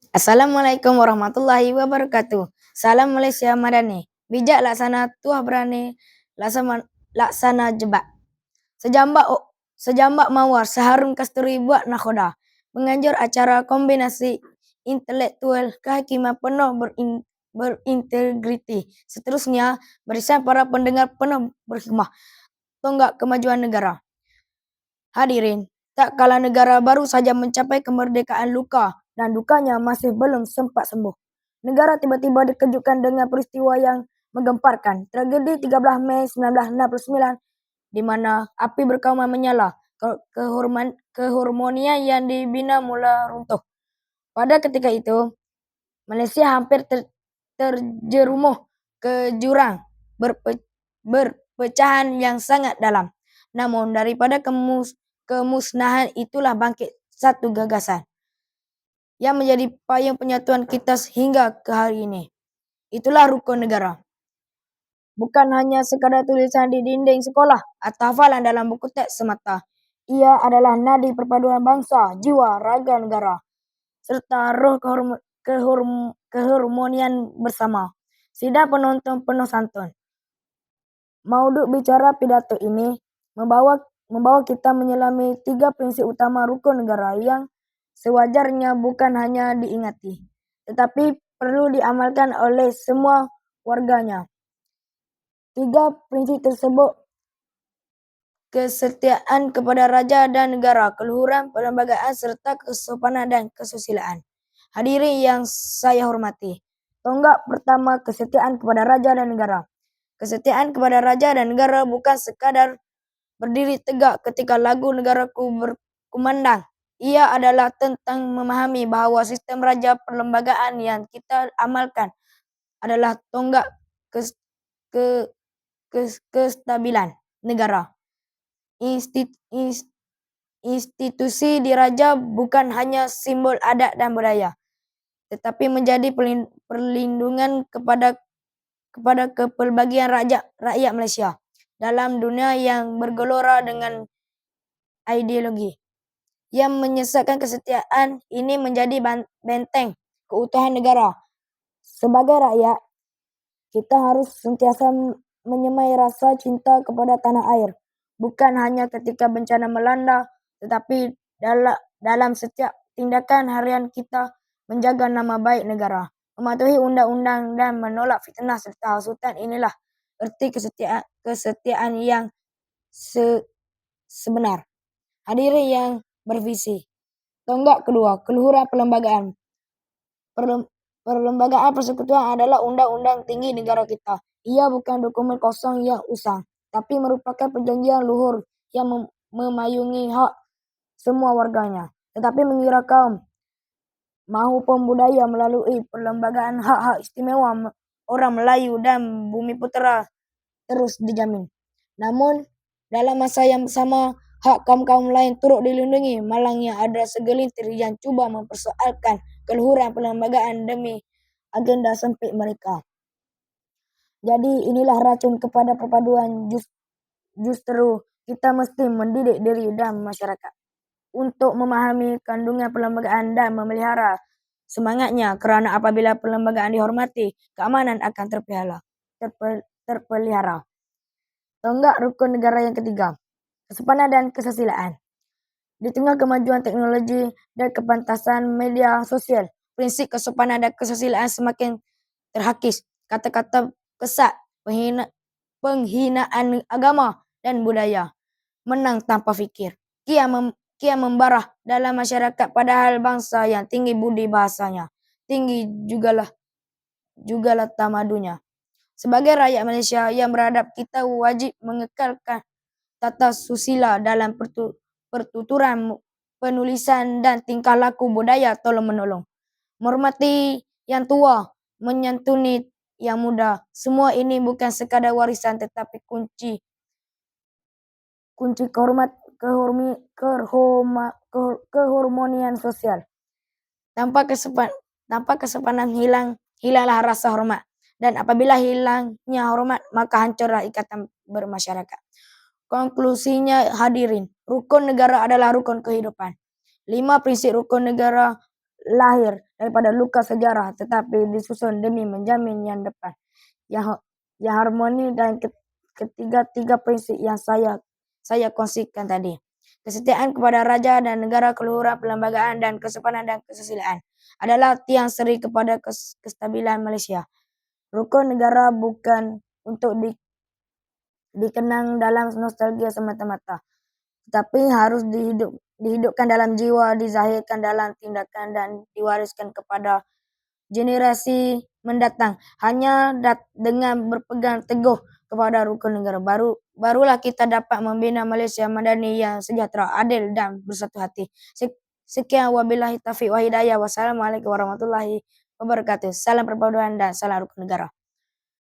Assalamualaikum warahmatullahi wabarakatuh. Salam Malaysia Madani. Bijak laksana tuah berani, laksana jebak. Sejambak mawar, seharun kasturi buat nakhoda. Menganjur acara kombinasi intelektual kehakiman penuh berintegriti. Seterusnya, barisan para pendengar penuh berhikmah. Tonggak kemajuan negara. Hadirin, tak kala negara baru saja mencapai kemerdekaan luka dan dukanya masih belum sempat sembuh. Negara tiba-tiba dikejutkan dengan peristiwa yang menggemparkan. Tragedi 13 Mei 1969 di mana api berkawan menyala, keharmonian yang dibina mula runtuh. Pada ketika itu, Malaysia hampir terjerumus ke jurang berpecahan yang sangat dalam. Namun daripada kemusnahan itulah bangkit satu gagasan yang menjadi payung penyatuan kita hingga ke hari ini. Itulah rukun negara. Bukan hanya sekadar tulisan di dinding sekolah atau hafalan dalam buku teks semata. Ia adalah nadi perpaduan bangsa, jiwa, raga negara, serta roh keharmonian bersama. Sidang penonton penuh santun. Mauduk bicara pidato ini membawa kita menyelami 3 prinsip utama rukun negara yang sewajarnya bukan hanya diingati, tetapi perlu diamalkan oleh semua warganya. 3 prinsip tersebut: kesetiaan kepada raja dan negara, keluhuran perlembagaan, serta kesopanan dan kesusilaan. Hadirin yang saya hormati, tonggak pertama, kesetiaan kepada raja dan negara. Kesetiaan kepada raja dan negara bukan sekadar berdiri tegak ketika lagu negaraku berkumandang. Ia adalah tentang memahami bahawa sistem raja perlembagaan yang kita amalkan adalah tonggak kestabilan negara. Institusi diraja bukan hanya simbol adat dan budaya, tetapi menjadi perlindungan kepada kepelbagian rakyat Malaysia dalam dunia yang bergelora dengan ideologi yang menyesatkan. Kesetiaan ini menjadi benteng keutuhan negara. Sebagai rakyat, kita harus sentiasa menyemai rasa cinta kepada tanah air, bukan hanya ketika bencana melanda, tetapi dalam setiap tindakan harian kita menjaga nama baik negara, mematuhi undang-undang dan menolak fitnah serta hasutan. Inilah erti kesetiaan yang sebenar. Hadirin yang bervisi. Tonggak kedua, keluhuran perlembagaan. Perlembagaan persekutuan adalah undang-undang tinggi negara kita. Ia bukan dokumen kosong yang usang, tapi merupakan perjanjian luhur yang memayungi hak semua warganya. Tetapi mengira kaum maupun budaya melalui perlembagaan hak-hak istimewa orang Melayu dan Bumi Putera terus dijamin. Namun dalam masa yang sama, hak kaum-kaum lain turut dilindungi. Malangnya ada segelintir yang cuba mempersoalkan keluhuran perlembagaan demi agenda sempit mereka. Jadi inilah racun kepada perpaduan. Justru kita mesti mendidik diri dan masyarakat untuk memahami kandungan perlembagaan dan memelihara semangatnya, kerana apabila perlembagaan dihormati, keamanan akan terpelihara. Tonggak rukun negara yang ketiga, kesopanan dan kesusilaan. Di tengah kemajuan teknologi dan kepantasan media sosial, prinsip kesopanan dan kesusilaan semakin terhakis. Kata-kata kesat, penghinaan agama dan budaya menang tanpa fikir. Kian membarah dalam masyarakat, padahal bangsa yang tinggi budi bahasanya, tinggi jugalah tamadunya. Sebagai rakyat Malaysia yang beradab, kita wajib mengekalkan tata susila dalam pertuturan, penulisan dan tingkah laku budaya tolong-menolong. Menghormati yang tua, menyantuni yang muda. Semua ini bukan sekadar warisan, tetapi kunci keharmonian sosial. Tanpa kesopanan hilanglah rasa hormat. Dan apabila hilangnya hormat, maka hancurlah ikatan bermasyarakat. Konklusinya hadirin, rukun negara adalah rukun kehidupan. 5 prinsip rukun negara lahir daripada luka sejarah, tetapi disusun demi menjamin yang depan yang harmoni, dan tiga prinsip yang saya kongsikan tadi. Kesetiaan kepada raja dan negara, keluhuran, pelembagaan, dan kesopanan dan kesusilaan adalah tiang seri kepada kestabilan Malaysia. Rukun negara bukan untuk dikenang dalam nostalgia semata-mata, tetapi harus dihidupkan dalam jiwa, dizahirkan dalam tindakan, dan diwariskan kepada generasi mendatang. Hanya dengan berpegang teguh kepada rukun negara, barulah kita dapat membina Malaysia madani yang sejahtera, adil, dan bersatu hati. Sekian, wabillahi taufiq wa hidayah. Wassalamualaikum warahmatullahi wabarakatuh. Salam persaudaraan dan salam rukun negara.